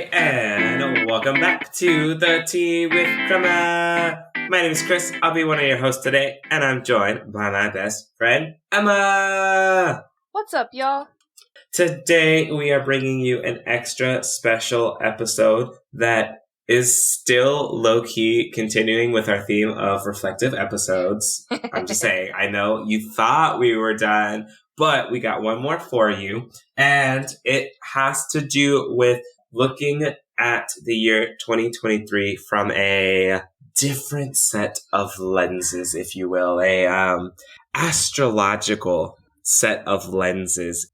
Hey, and welcome back to the Tea with Crema. My name is Chris. I'll be one of your hosts today, and I'm joined by my best friend, Emma. What's up, y'all? Today, we are bringing you an extra special episode that is still low-key continuing with our theme of reflective episodes. I'm just saying, I know you thought we were done, but we got one more for you, and it has to do with looking at the year 2023 from a different set of lenses, if you will, astrological set of lenses.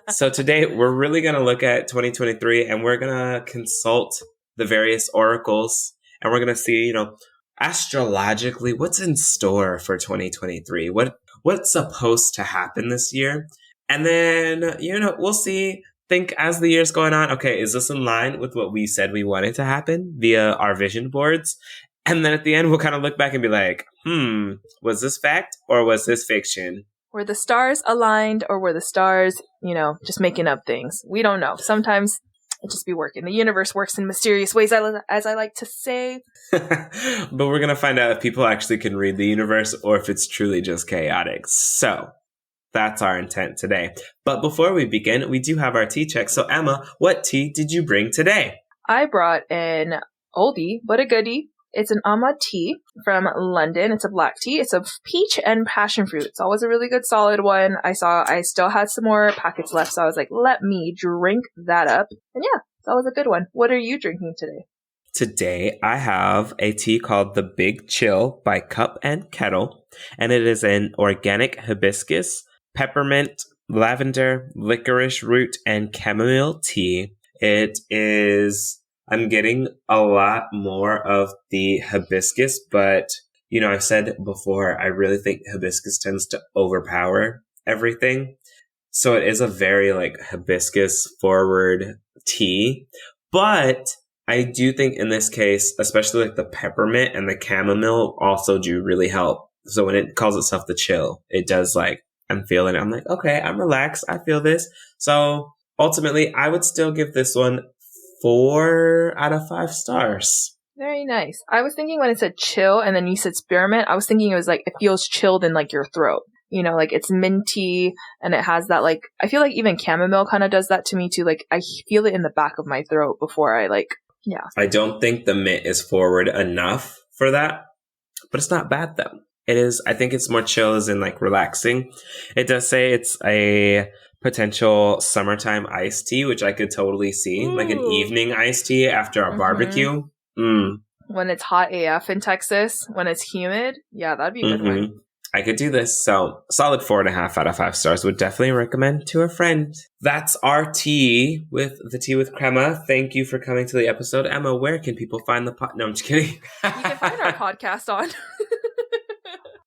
So today we're really going to look at 2023 and we're going to consult the various oracles and we're going to see, astrologically what's in store for 2023. What's supposed to happen this year? And then, we'll see. Think as the year's going on, okay, is this in line with what we said we wanted to happen via our vision boards? And then at the end, we'll kind of look back and be like, was this fact or was this fiction? Were the stars aligned or were the stars, just making up things? We don't know. Sometimes it just be working. The universe works in mysterious ways, as I like to say. But we're going to find out if people actually can read the universe or if it's truly just chaotic. So that's our intent today. But before we begin, we do have our tea check. So Emma, what tea did you bring today? I brought an oldie, but a goodie. It's an Ahmad tea from London. It's a black tea. It's a peach and passion fruit. It's always a really good solid one. I still had some more packets left, so I was like, let me drink that up. And yeah, it's always a good one. What are you drinking today? Today, I have a tea called The Big Chill by Cup and Kettle, and it is an organic hibiscus, peppermint, lavender, licorice root, and chamomile tea. I'm getting a lot more of the hibiscus, but, I've said before, I really think hibiscus tends to overpower everything. So it is a very, hibiscus forward tea. But I do think in this case, especially the peppermint and the chamomile also do really help. So when it calls itself the chill, it does I'm feeling it. I'm like, okay, I'm relaxed. I feel this. So ultimately, I would still give this one 4 out of 5 stars. Very nice. I was thinking when it said chill and then you said spearmint, I was thinking it was it feels chilled in your throat. It's minty and it has that I feel like even chamomile kind of does that to me too. I feel it in the back of my throat before I yeah. I don't think the mint is forward enough for that, but it's not bad though. It is, I think it's more chill as in relaxing. It does say it's a potential summertime iced tea, which I could totally see. Ooh. Like an evening iced tea after a barbecue. When it's hot AF in Texas, when it's humid. Yeah, that'd be a good one. I could do this. So solid 4.5 out of 5 stars. Would definitely recommend to a friend. That's our tea with the Tea with Crema. Thank you for coming to the episode. Emma, where can people find the No, I'm just kidding. You can find our podcast on.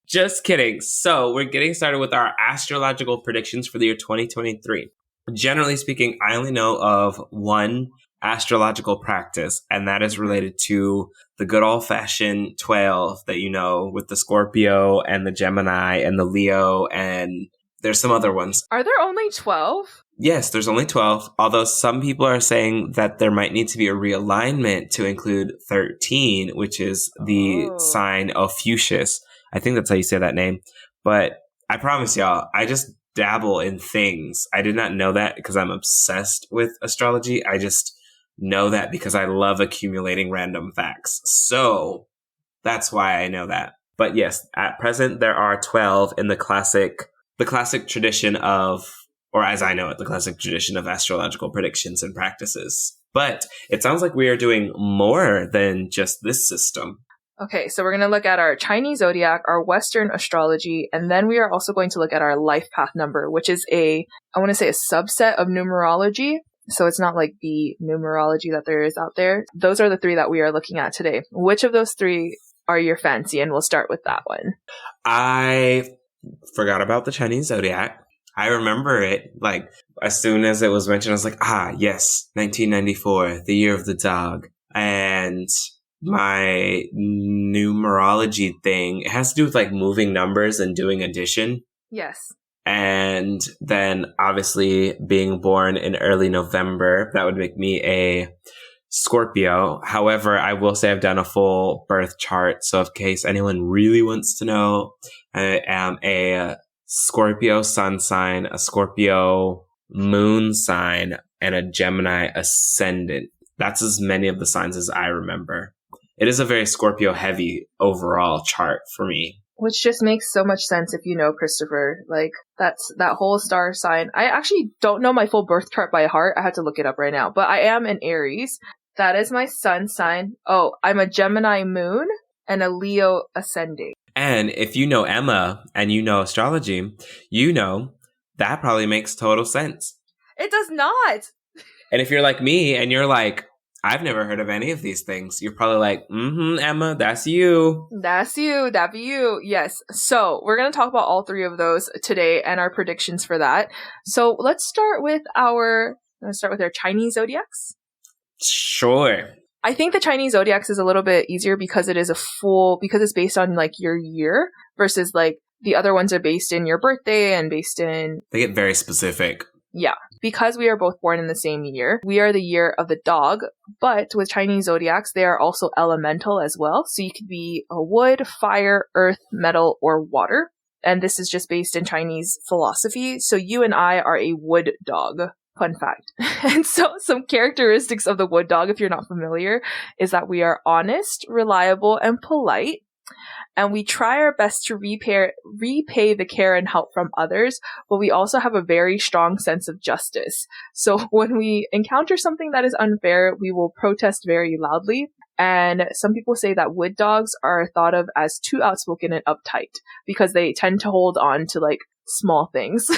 Just kidding. So we're getting started with our astrological predictions for the year 2023. Generally speaking, I only know of one astrological practice, and that is related to the good old-fashioned 12 that with the Scorpio and the Gemini and the Leo, and there's some other ones. Are there only 12? Yes, there's only 12, although some people are saying that there might need to be a realignment to include 13, which is the sign of Fuchsius. I think that's how you say that name. But I promise y'all, I just dabble in things. I did not know that because I'm obsessed with astrology. I just know that because I love accumulating random facts. So that's why I know that. But yes, at present, there are 12 in the classic tradition of, or as I know it, the classic tradition of astrological predictions and practices. But it sounds like we are doing more than just this system. Okay, so we're going to look at our Chinese zodiac, our Western astrology, and then we are also going to look at our life path number, which is a subset of numerology. So it's not like the numerology that there is out there. Those are the 3 that we are looking at today. Which of those 3 are your fancy? And we'll start with that one. I forgot about the Chinese zodiac. I remember it, as soon as it was mentioned, I was like, yes, 1994, the year of the dog. And my numerology thing, it has to do with moving numbers and doing addition. Yes. And then obviously being born in early November, that would make me a Scorpio. However, I will say I've done a full birth chart. So in case anyone really wants to know, I am a Scorpio sun sign, a Scorpio moon sign, and a Gemini ascendant. That's as many of the signs as I remember. It is a very Scorpio heavy overall chart for me. Which just makes so much sense if you know Christopher. Like, that's that whole star sign. I actually don't know my full birth chart by heart. I have to look it up right now. But I am an Aries. That is my sun sign. Oh, I'm a Gemini moon and a Leo ascending. And if you know Emma and you know astrology, you know that probably makes total sense. It does not. And if you're like me and you're like, I've never heard of any of these things, you're probably like, Emma, that's you. That's you. That be you. Yes. So we're going to talk about all three of those today and our predictions for that. So let's start with our Chinese zodiacs. Sure. I think the Chinese zodiacs is a little bit easier because it is because it's based on like your year versus like the other ones are based in your birthday and based in... They get very specific. Yeah. Because we are both born in the same year, we are the year of the dog, but with Chinese zodiacs, they are also elemental as well. So you could be a wood, fire, earth, metal, or water. And this is just based in Chinese philosophy. So you and I are a wood dog. Fun fact. And so some characteristics of the wood dog, if you're not familiar, is that we are honest, reliable, and polite. And we try our best to repay the care and help from others, but we also have a very strong sense of justice. So when we encounter something that is unfair, we will protest very loudly. And some people say that wood dogs are thought of as too outspoken and uptight because they tend to hold on to like small things.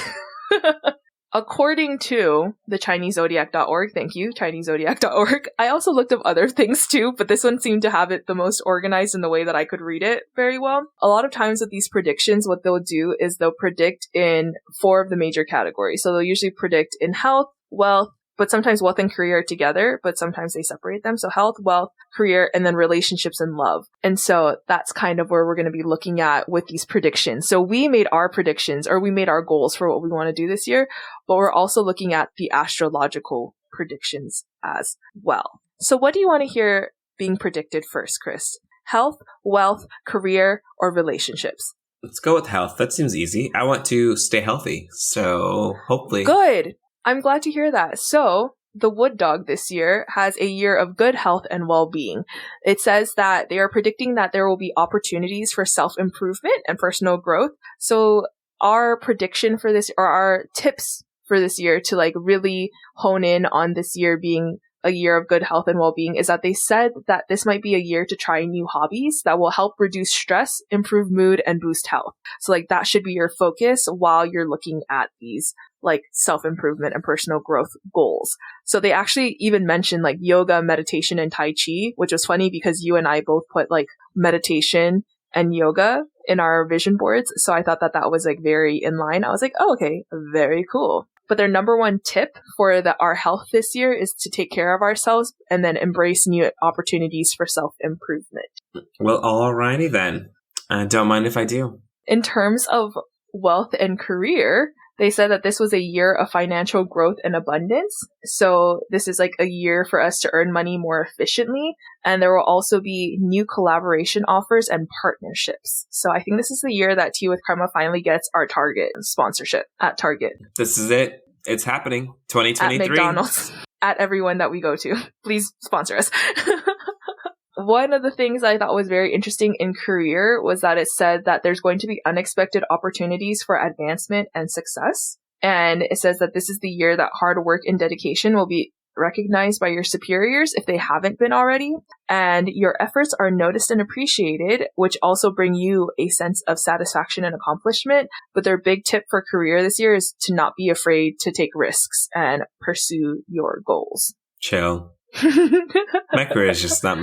According to the ChineseZodiac.org, thank you, ChineseZodiac.org, I also looked up other things too, but this one seemed to have it the most organized in the way that I could read it very well. A lot of times with these predictions, what they'll do is they'll predict in 4 of the major categories. So they'll usually predict in health, wealth, but sometimes wealth and career are together, but sometimes they separate them. So health, wealth, career, and then relationships and love. And so that's kind of where we're going to be looking at with these predictions. So we made our predictions, or we made our goals for what we want to do this year, but we're also looking at the astrological predictions as well. So what do you want to hear being predicted first, Chris? Health, wealth, career, or relationships? Let's go with health. That seems easy. I want to stay healthy, so hopefully. Good. I'm glad to hear that. So, the wood dog this year has a year of good health and well-being. It says that they are predicting that there will be opportunities for self-improvement and personal growth. So, our prediction for this, or our tips for this year to like really hone in on this year being a year of good health and well-being, is that they said that this might be a year to try new hobbies that will help reduce stress, improve mood, and boost health. So like that should be your focus while you're looking at these like self-improvement and personal growth goals. So they actually even mentioned like yoga, meditation, and Tai Chi, which was funny because you and I both put like meditation and yoga in our vision boards. So I thought that that was like very in line. I was like, oh, okay, very cool. But their number one tip for our health this year is to take care of ourselves and then embrace new opportunities for self-improvement. Well, alrighty then. Don't mind if I do. In terms of wealth and career, they said that this was a year of financial growth and abundance. So this is like a year for us to earn money more efficiently. And there will also be new collaboration offers and partnerships. So I think this is the year that Tea with Karma finally gets our Target sponsorship at Target. This is it. It's happening. 2023. At McDonald's. At everyone that we go to. Please sponsor us. One of the things I thought was very interesting in career was that it said that there's going to be unexpected opportunities for advancement and success. And it says that this is the year that hard work and dedication will be recognized by your superiors if they haven't been already. And your efforts are noticed and appreciated, which also bring you a sense of satisfaction and accomplishment. But their big tip for career this year is to not be afraid to take risks and pursue your goals. Chill. My career is just not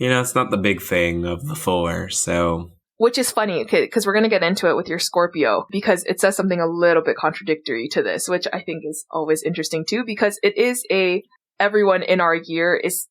it's not the big thing of the 4, so. Which is funny, because we're going to get into it with your Scorpio, because it says something a little bit contradictory to this, which I think is always interesting too, because it is a everyone in our year is,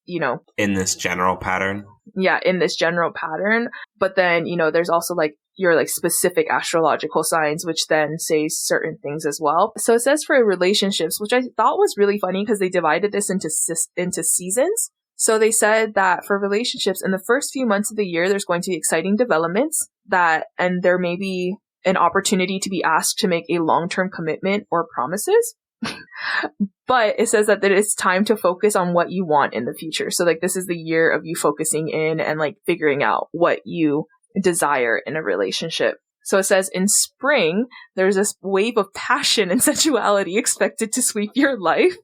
in this general pattern. Yeah, in this general pattern. But then, there's also like your like specific astrological signs, which then say certain things as well. So it says for relationships, which I thought was really funny because they divided this into seasons. So they said that for relationships in the first few months of the year, there's going to be exciting developments and there may be an opportunity to be asked to make a long-term commitment or promises. But it says that it's time to focus on what you want in the future. So like this is the year of you focusing in and like figuring out what you desire in a relationship. So it says in spring, there's this wave of passion and sensuality expected to sweep your life.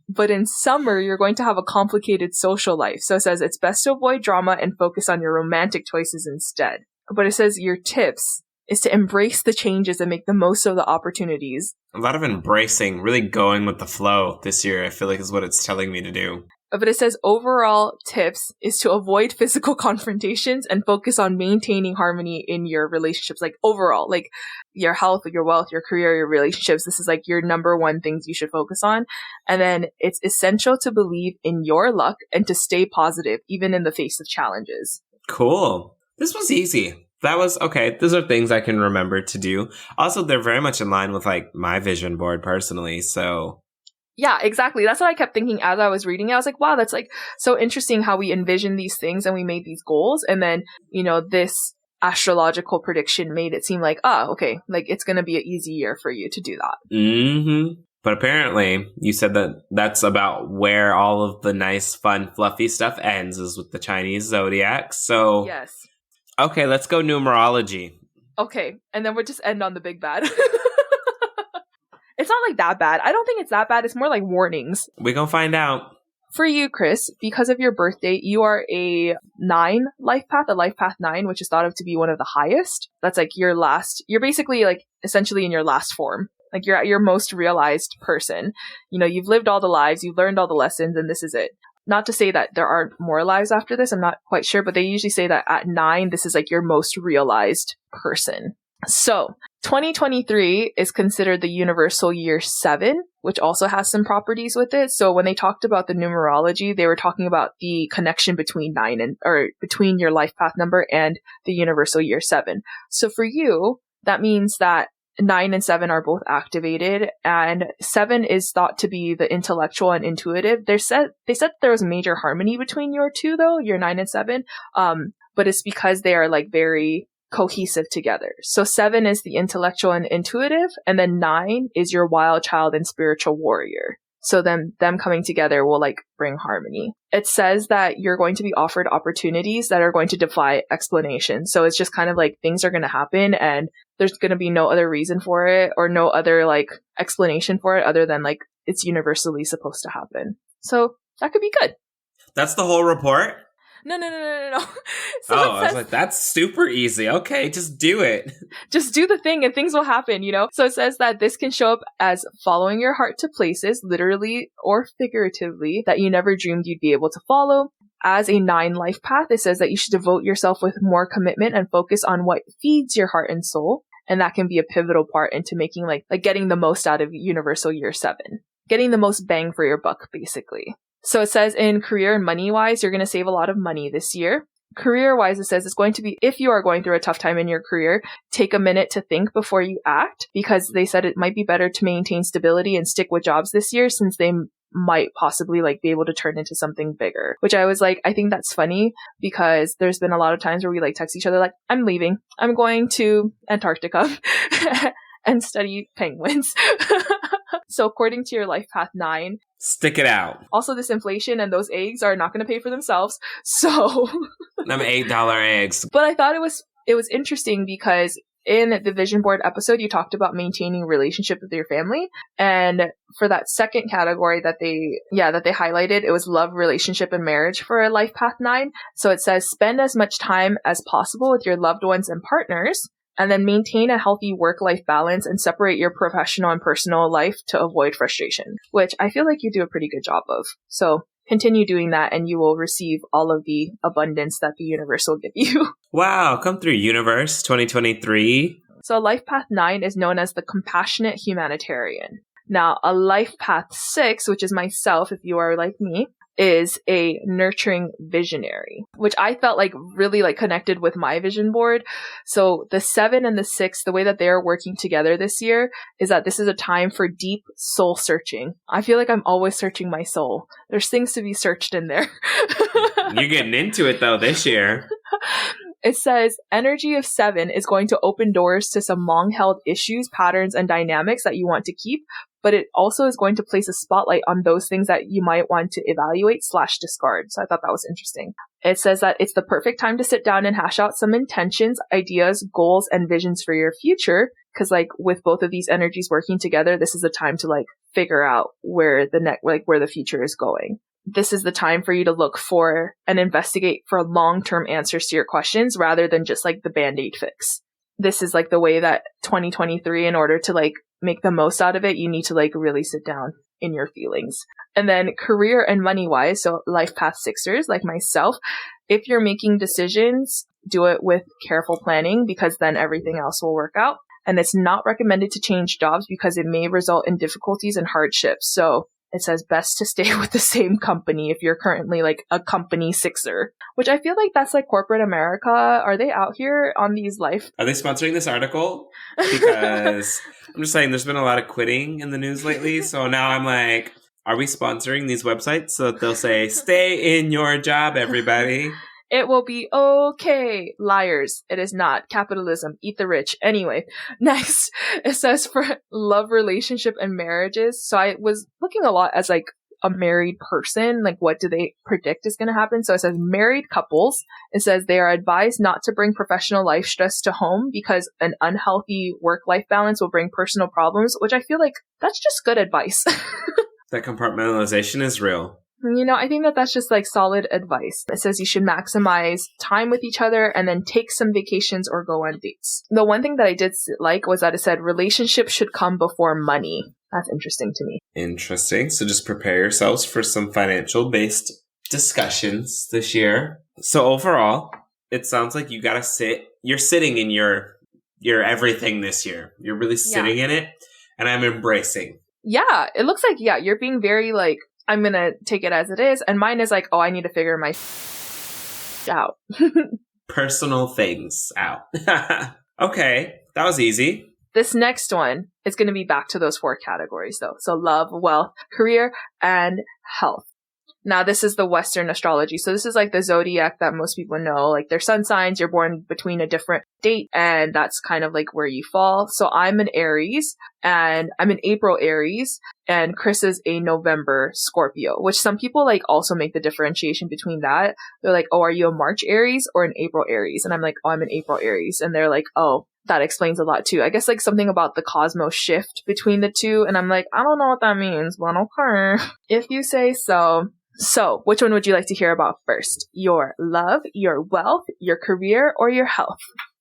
But in summer, you're going to have a complicated social life. So it says it's best to avoid drama and focus on your romantic choices instead. But it says your tips is to embrace the changes and make the most of the opportunities. A lot of embracing, really going with the flow this year, I feel like is what it's telling me to do. But it says overall tips is to avoid physical confrontations and focus on maintaining harmony in your relationships. Like overall, like your health, your wealth, your career, your relationships. This is like your number one things you should focus on. And then it's essential to believe in your luck and to stay positive, even in the face of challenges. Cool. This was easy. That was okay. Those are things I can remember to do. Also, they're very much in line with like my vision board personally. So yeah, exactly. That's what I kept thinking as I was reading it. I was like, wow, that's like so interesting how we envisioned these things and we made these goals. And then, this astrological prediction made it seem like, okay, like it's going to be an easy year for you to do that. Mm-hmm. But apparently you said that that's about where all of the nice, fun, fluffy stuff ends is with the Chinese zodiac. So yes. Okay, let's go numerology. Okay, and then we'll just end on the big bad. It's not like that bad. I don't think it's that bad. It's more like warnings. We're going to find out. For you, Chris, because of your birth date, you are a 9 life path, a life path 9, which is thought of to be one of the highest. That's like you're basically like essentially in your last form. Like you're at your most realized person. You've lived all the lives, you've learned all the lessons, and this is it. Not to say that there aren't more lives after this, I'm not quite sure, but they usually say that at 9, this is like your most realized person. So 2023 is considered the universal year 7, which also has some properties with it. So when they talked about the numerology, they were talking about the connection between between your life path number and the universal year 7. So for you, that means that 9 and 7 are both activated, and 7 is thought to be the intellectual and intuitive. They said there was major harmony between your two, though, your 9 and 7. But it's because they are like very cohesive together. So 7 is the intellectual and intuitive, and then 9 is your wild child and spiritual warrior. So them coming together will like bring harmony. It says that you're going to be offered opportunities that are going to defy explanation. So it's just kind of like things are going to happen and there's going to be no other reason for it or no other like explanation for it other than like it's universally supposed to happen. So that could be good. That's the whole report? No. So I was like, that's super easy. Okay, just do it. Just do the thing and things will happen, So it says that this can show up as following your heart to places, literally or figuratively, that you never dreamed you'd be able to follow. As a 9 life path, it says that you should devote yourself with more commitment and focus on what feeds your heart and soul. And that can be a pivotal part into making like getting the most out of universal year 7. Getting the most bang for your buck, basically. So it says in career and money-wise, you're going to save a lot of money this year. Career-wise, it says it's going to be, if you are going through a tough time in your career, take a minute to think before you act, because they said it might be better to maintain stability and stick with jobs this year since they might possibly like be able to turn into something bigger. Which I was like, I think that's funny because there's been a lot of times where we like text each other like, I'm leaving. I'm going to Antarctica and study penguins. So according to your life path 9, stick it out. Also, this inflation and those eggs are not going to pay for themselves. So them $8 eggs. But I thought it was interesting because in the vision board episode, you talked about maintaining relationship with your family. And for that second category that they highlighted, it was love, relationship, and marriage for a life path 9. So it says spend as much time as possible with your loved ones and partners. And then maintain a healthy work-life balance and separate your professional and personal life to avoid frustration, which I feel like you do a pretty good job of. So continue doing that and you will receive all of the abundance that the universe will give you. Wow, come through universe 2023. So life path 9 is known as the compassionate humanitarian. Now, a life path 6, which is myself, if you are like me, is a nurturing visionary, which I felt like really like connected with my vision board. So the 7 and the 6, the way that they're working together this year is that this is a time for deep soul searching. I feel like I'm always searching my soul. There's things to be searched in there. You're getting into it though this year. It says energy of 7 is going to open doors to some long-held issues, patterns, and dynamics that you want to keep, but it also is going to place a spotlight on those things that you might want to evaluate/discard. So I thought that was interesting. It says that it's the perfect time to sit down and hash out some intentions, ideas, goals, and visions for your future. Because like with both of these energies working together, this is a time to like figure out where the future is going. This is the time for you to look for and investigate for long-term answers to your questions rather than just like the band-aid fix. This is like the way that 2023, in order to like make the most out of it, you need to like really sit down in your feelings. And then career and money wise, so life path 6ers like myself, if you're making decisions, do it with careful planning because then everything else will work out. And it's not recommended to change jobs because it may result in difficulties and hardships. So it says best to stay with the same company if you're currently like a company 6er, which I feel like that's like corporate America. Are they out here on these life? Are they sponsoring this article? Because I'm just saying there's been a lot of quitting in the news lately. So now I'm like, are we sponsoring these websites so that they'll say, stay in your job, everybody? It will be okay. Liars. It is not. Capitalism. Eat the rich. Anyway, next, it says for love, relationship, and marriages. So I was looking a lot as like a married person. Like what do they predict is going to happen? So it says married couples. It says they are advised not to bring professional life stress to home because an unhealthy work-life balance will bring personal problems, which I feel like that's just good advice. That compartmentalization is real. You know, I think that that's just like solid advice. It says you should maximize time with each other and then take some vacations or go on dates. The one thing that I did like was that it said relationships should come before money. That's interesting to me. Interesting. So just prepare yourselves for some financial based discussions this year. So overall, it sounds like you gotta you're sitting in your everything this year. You're really sitting in it, and I'm embracing. Yeah, it looks like, you're being very like, I'm going to take it as it is. And mine is like, oh, I need to figure my out. Personal things out. Okay, that was easy. This next one is going to be back to those 4 categories though. So love, wealth, career, and health. Now, this is the Western astrology. So this is like the zodiac that most people know, like their sun signs. You're born between a different date, and that's kind of like where you fall. So I'm an Aries, and I'm an April Aries, and Chris is a November Scorpio, which some people like also make the differentiation between that. They're like, oh, are you a March Aries or an April Aries? And I'm like, oh, I'm an April Aries. And they're like, oh, that explains a lot too. I guess like something about the cosmos shift between the two. And I'm like, I don't know what that means, but okay. If you say so. So, which one would you like to hear about first? Your love, your wealth, your career, or your health?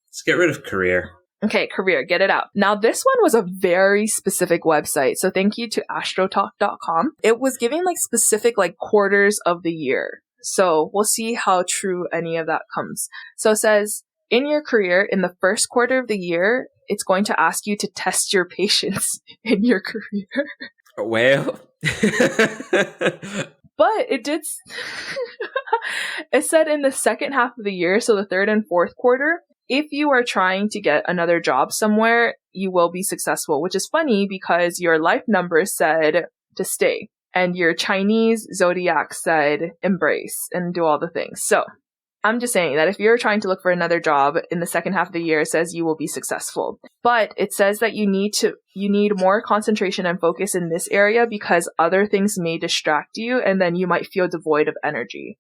Let's get rid of career. Okay, career, get it out. Now, this one was a very specific website. So thank you to astrotalk.com. It was giving like specific like quarters of the year. So we'll see how true any of that comes. So it says, in your career, in the first quarter of the year, it's going to ask you to test your patience in your career. Well... But it did, it said in the second half of the year, so the 3rd and 4th quarter, if you are trying to get another job somewhere, you will be successful, which is funny because your life number said to stay and your Chinese zodiac said embrace and do all the things. So I'm just saying that if you're trying to look for another job in the second half of the year, it says you will be successful. But it says that you need more concentration and focus in this area because other things may distract you and then you might feel devoid of energy.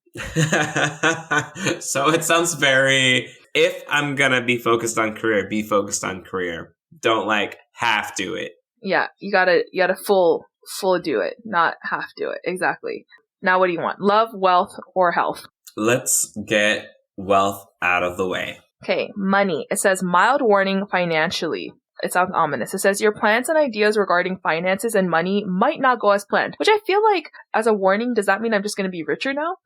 So it sounds very, if I'm gonna be focused on career, be focused on career. Don't like half do it. Yeah, you gotta full do it, not half do it. Exactly. Now what do you want? Love, wealth, or health? Let's get wealth out of the way. Okay, money. It says mild warning financially. It sounds ominous. It says your plans and ideas regarding finances and money might not go as planned, which I feel like as a warning, does that mean I'm just going to be richer now?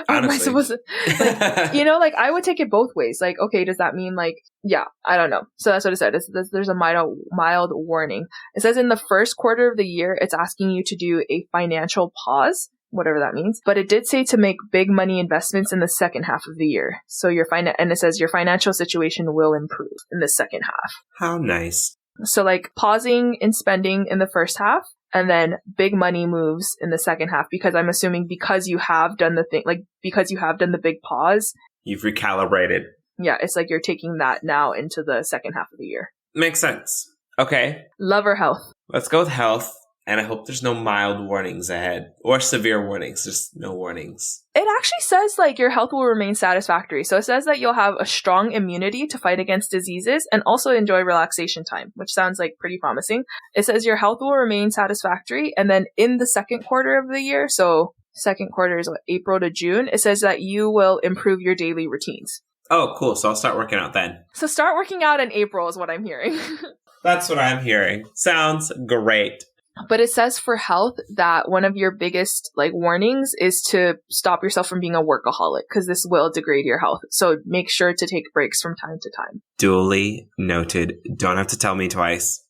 Or am I Honestly. supposed to, like, you know, like I would take it both ways. Like, okay, does that mean like, yeah, I don't know. So that's what it said. There's a mild warning. It says in the first quarter of the year, it's asking you to do a financial pause, whatever that means. But it did say to make big money investments in the second half of the year. So and it says your financial situation will improve in the second half. How nice. So like pausing in spending in the first half and then big money moves in the second half, because I'm assuming because you have done the thing, like because you have done the big pause. You've recalibrated. Yeah, it's like you're taking that now into the second half of the year. Makes sense. Okay. Love or health? Let's go with health. And I hope there's no mild warnings ahead or severe warnings. Just no warnings. It actually says like your health will remain satisfactory. So it says that you'll have a strong immunity to fight against diseases and also enjoy relaxation time, which sounds like pretty promising. It says your health will remain satisfactory. And then in the second quarter of the year, so second quarter is April to June, it says that you will improve your daily routines. Oh, cool. So I'll start working out then. So start working out in April is what I'm hearing. That's what I'm hearing. Sounds great. But it says for health that one of your biggest like warnings is to stop yourself from being a workaholic, because this will degrade your health. So make sure to take breaks from time to time. Duly noted. Don't have to tell me twice.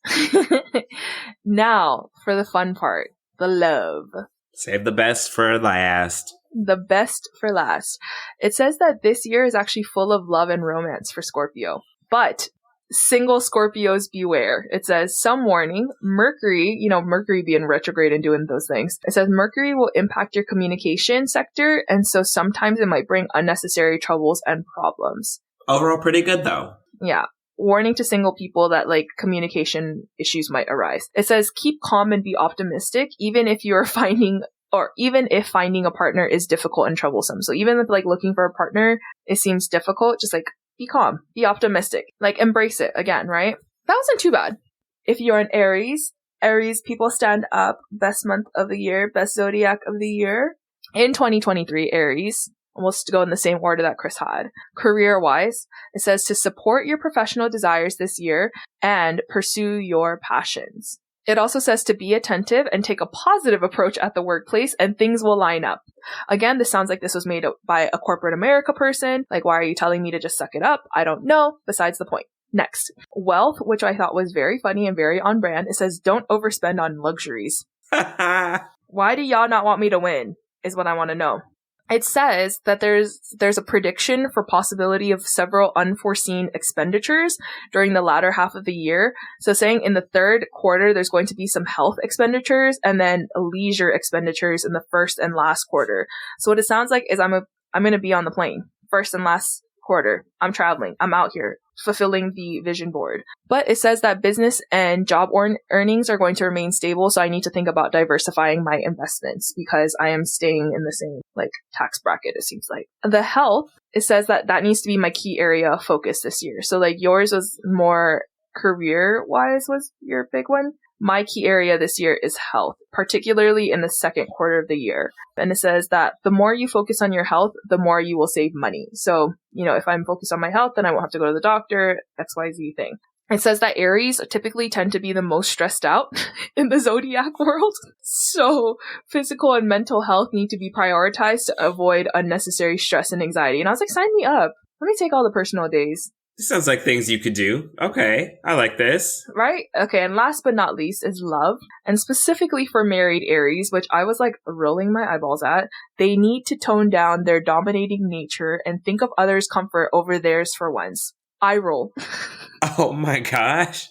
Now for the fun part, the love. Save the best for last. The best for last. It says that this year is actually full of love and romance for Scorpio. But single Scorpios beware. It says some warning. Mercury, Mercury being retrograde and doing those things. It says Mercury will impact your communication sector, and so sometimes it might bring unnecessary troubles and problems. Overall, pretty good though. Yeah. Warning to single people that like communication issues might arise. It says keep calm and be optimistic, even if finding a partner is difficult and troublesome. So even if like looking for a partner, it seems difficult, just like be calm, be optimistic, like embrace it again, right? That wasn't too bad. If you're an Aries people stand up, best month of the year, best zodiac of the year in 2023, Aries. We'll go in the same order that Chris had. Career-wise, it says to support your professional desires this year and pursue your passions. It also says to be attentive and take a positive approach at the workplace, and things will line up. Again, this sounds like this was made by a corporate America person. Like, why are you telling me to just suck it up? I don't know. Besides the point. Next, wealth, which I thought was very funny and very on brand. It says don't overspend on luxuries. Why do y'all not want me to win? Is what I want to know. It says that there's a prediction for possibility of several unforeseen expenditures during the latter half of the year. So saying in the third quarter, there's going to be some health expenditures and then leisure expenditures in the first and last quarter. So what it sounds like is I'm going to be on the plane first and last quarter. I'm traveling. I'm out here fulfilling the vision board. But it says that business and job earnings are going to remain stable. So I need to think about diversifying my investments because I am staying in the same tax bracket, it seems like. The health, it says that needs to be my key area of focus this year. So yours was more career wise was your big one. My key area this year is health, particularly in the second quarter of the year. And it says that the more you focus on your health, the more you will save money. So, if I'm focused on my health, then I won't have to go to the doctor, XYZ thing. It says that Aries typically tend to be the most stressed out in the zodiac world. So physical and mental health need to be prioritized to avoid unnecessary stress and anxiety. And I was like, sign me up. Let me take all the personal days. This sounds like things you could do. Okay, I like this. Right? Okay, and last but not least is love. And specifically for married Aries, which I was rolling my eyeballs at, they need to tone down their dominating nature and think of others' comfort over theirs for once. I roll. Oh my gosh.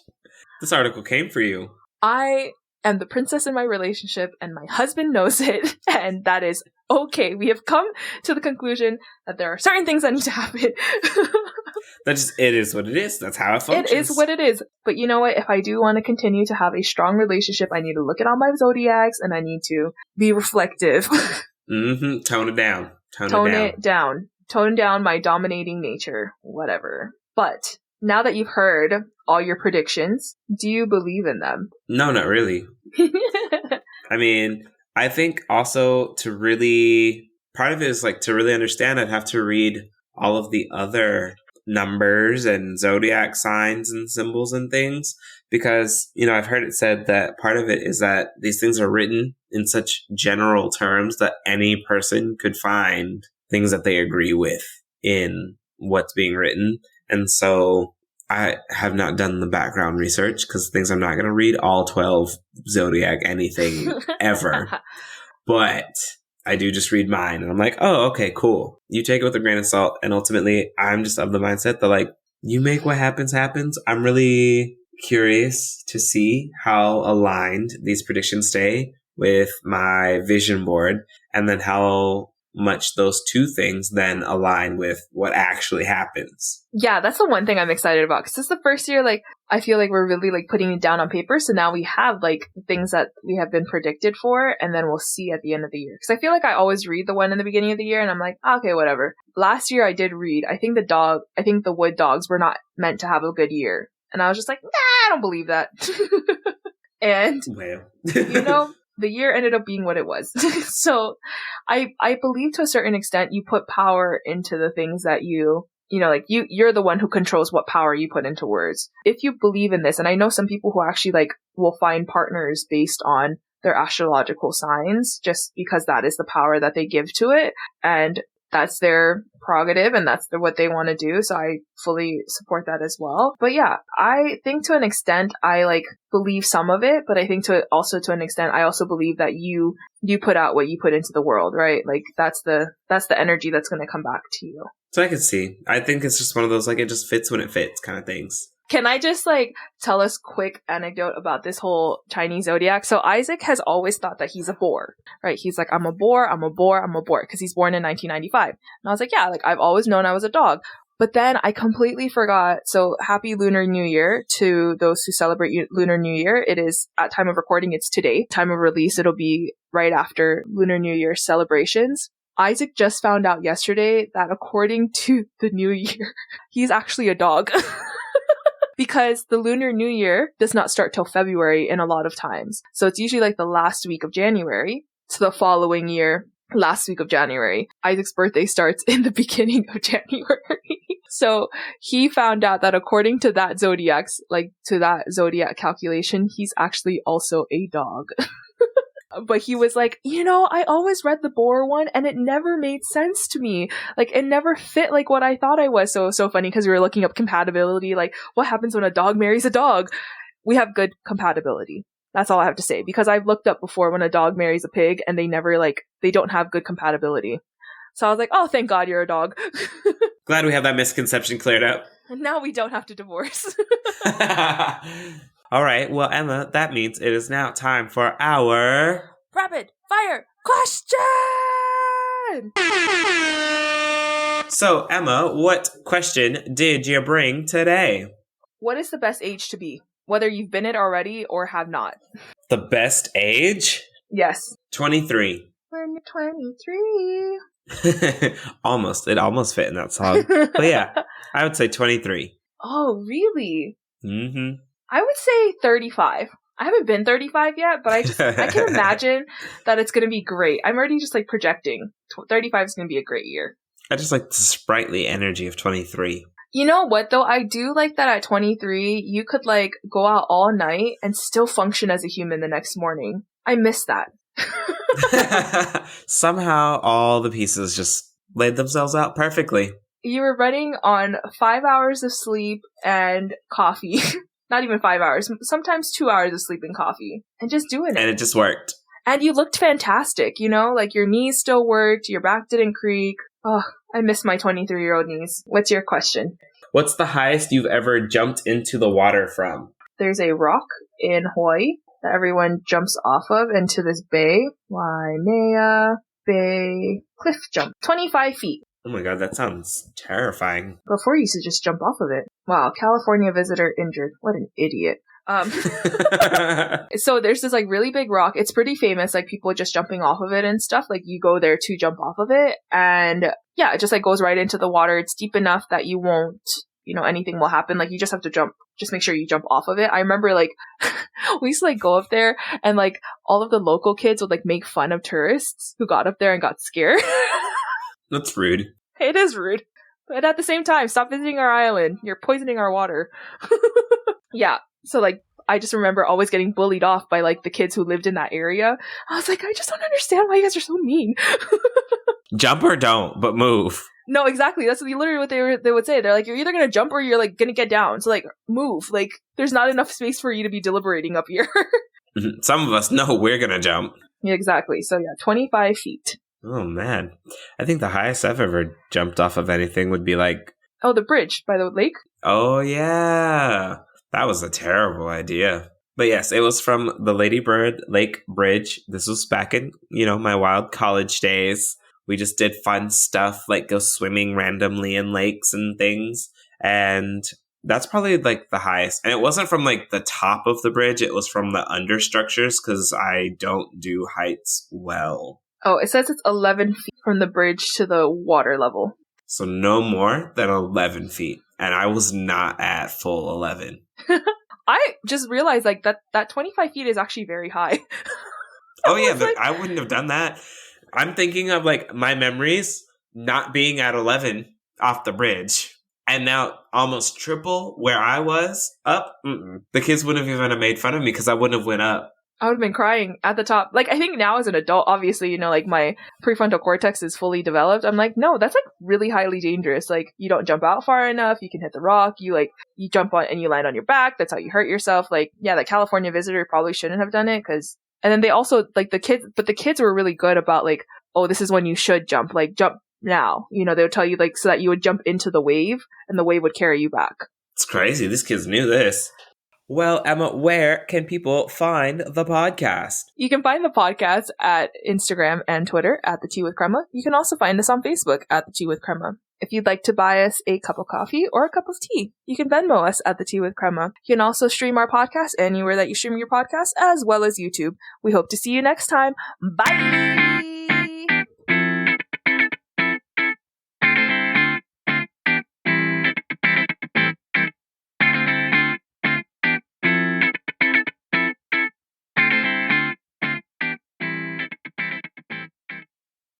This article came for you. I am the princess in my relationship and my husband knows it, and that is okay. We have come to the conclusion that there are certain things that need to happen. It is what it is. That's how it functions. It is what it is. But you know what? If I do want to continue to have a strong relationship, I need to look at all my zodiacs and I need to be reflective. Tone it down. Tone down my dominating nature. Whatever. But now that you've heard all your predictions, do you believe in them? No, not really. I mean, I think also part of it is to really understand, I'd have to read all of the other numbers and zodiac signs and symbols and things, because, I've heard it said that part of it is that these things are written in such general terms that any person could find things that they agree with in what's being written. And so I have not done the background research because things I'm not going to read all 12 zodiac anything ever. But I do just read mine and I'm like, oh, okay, cool. You take it with a grain of salt. And ultimately, I'm just of the mindset that like, you make what happens, happens. I'm really curious to see how aligned these predictions stay with my vision board and then how much those two things then align with what actually happens. Yeah, that's the one thing I'm excited about because this is the first year, like, I feel like we're really like putting it down on paper. So now we have like things that we have been predicted for, and then we'll see at the end of the year. Because I feel like I always read the one in the beginning of the year and I'm like, okay, whatever. Last year I did read, I think the wood dogs were not meant to have a good year. And I was just like, nah, I don't believe that. And, Well. you know, the year ended up being what it was. So I believe to a certain extent you put power into the things that you know, like you're the one who controls what power you put into words. If you believe in this, and I know some people who actually like will find partners based on their astrological signs just because that is the power that they give to it. And that's their prerogative and that's what they want to do. So I fully support that as well. But yeah, I think to an extent, I like believe some of it, but I think to an extent, I also believe that you put out what you put into the world, right? Like that's the energy that's going to come back to you. So I can see. I think it's just one of those, like, it just fits when it fits kind of things. Can I just like tell us quick anecdote about this whole Chinese zodiac? So Isaac has always thought that he's a boar, right? He's like, I'm a boar, because he's born in 1995. And I was like, yeah, like I've always known I was a dog. But then I completely forgot. So happy Lunar New Year to those who celebrate Lunar New Year. It is at time of recording, it's today. Time of release, it'll be right after Lunar New Year celebrations. Isaac just found out yesterday that according to the new year, he's actually a dog. Because the Lunar New Year does not start till February in a lot of times. So it's usually like the last week of January. So the following year, last week of January. Isaac's birthday starts in the beginning of January. So he found out that according to that zodiac calculation, he's actually also a dog. But he was like, you know, I always read the boar one and it never made sense to me. Like, it never fit like what I thought I was. So funny because we were looking up compatibility. Like, what happens when a dog marries a dog? We have good compatibility. That's all I have to say. Because I've looked up before when a dog marries a pig and they don't have good compatibility. So I was like, oh, thank God you're a dog. Glad we have that misconception cleared up. And now we don't have to divorce. All right. Well, Emma, that means it is now time for our rapid fire question. So, Emma, what question did you bring today? What is the best age to be? Whether you've been it already or have not. The best age? Yes. 23. When you're 23. Almost. It almost fit in that song. But yeah, I would say 23. Oh, really? Mm-hmm. I would say 35. I haven't been 35 yet, but I can imagine that it's going to be great. I'm already just like projecting 35 is going to be a great year. I just like the sprightly energy of 23. You know what though? I do like that at 23, you could like go out all night and still function as a human the next morning. I miss that. Somehow all the pieces just laid themselves out perfectly. You were running on 5 hours of sleep and coffee. Not even 5 hours, sometimes 2 hours of sleep and coffee. And just doing it. And it just worked. And you looked fantastic, you know? Like your knees still worked, your back didn't creak. Oh, I miss my 23-year-old knees. What's your question? What's the highest you've ever jumped into the water from? There's a rock in Hawaii that everyone jumps off of into this bay. Waimea Bay cliff jump. 25 feet. Oh my god, that sounds terrifying. Before you used to just jump off of it. Wow, California visitor injured. What an idiot. So there's this like really big rock. It's pretty famous, like people just jumping off of it and stuff. Like you go there to jump off of it. And yeah, it just like goes right into the water. It's deep enough that you won't, you know, anything will happen. Like you just have to jump. Just make sure you jump off of it. I remember like we used to like go up there and like all of the local kids would like make fun of tourists who got up there and got scared. That's rude. It is rude. But at the same time, stop visiting our island. You're poisoning our water. Yeah. So like I just remember always getting bullied off by like the kids who lived in that area. I was like, I just don't understand why you guys are so mean. Jump or don't, but move. No, exactly. That's literally what they would say. They're like, you're either going to jump or you're like going to get down. So like, move. Like, there's not enough space for you to be deliberating up here. Some of us know we're going to jump. Yeah, exactly. So yeah, 25 feet. Oh, man. I think the highest I've ever jumped off of anything would be like... Oh, the bridge by the lake? Oh, yeah. That was a terrible idea. But yes, it was from the Lady Bird Lake Bridge. This was back in, my wild college days. We just did fun stuff like go swimming randomly in lakes and things. And that's probably like the highest. And it wasn't from like the top of the bridge. It was from the understructures because I don't do heights well. Oh, it says it's 11 feet from the bridge to the water level. So no more than 11 feet. And I was not at full 11. I just realized like that 25 feet is actually very high. Oh yeah, but I wouldn't have done that. I'm thinking of like my memories not being at 11 off the bridge. And now almost triple where I was up. The kids wouldn't have even made fun of me because I wouldn't have went up. I would have been crying at the top. Like, I think now as an adult, obviously, like my prefrontal cortex is fully developed. I'm like, no, that's like really highly dangerous. Like, you don't jump out far enough. You can hit the rock. You jump on and you land on your back. That's how you hurt yourself. Like, yeah, the California visitor probably shouldn't have done it and then they also like the kids were really good about like, oh, this is when you should jump. Like, jump now. They would tell you like so that you would jump into the wave and the wave would carry you back. It's crazy. These kids knew this. Well, Emma, where can people find the podcast? You can find the podcast at Instagram and Twitter at The Tea with Crema. You can also find us on Facebook at The Tea with Crema. If you'd like to buy us a cup of coffee or a cup of tea, you can Venmo us at The Tea with Crema. You can also stream our podcast anywhere that you stream your podcast, as well as YouTube. We hope to see you next time. Bye!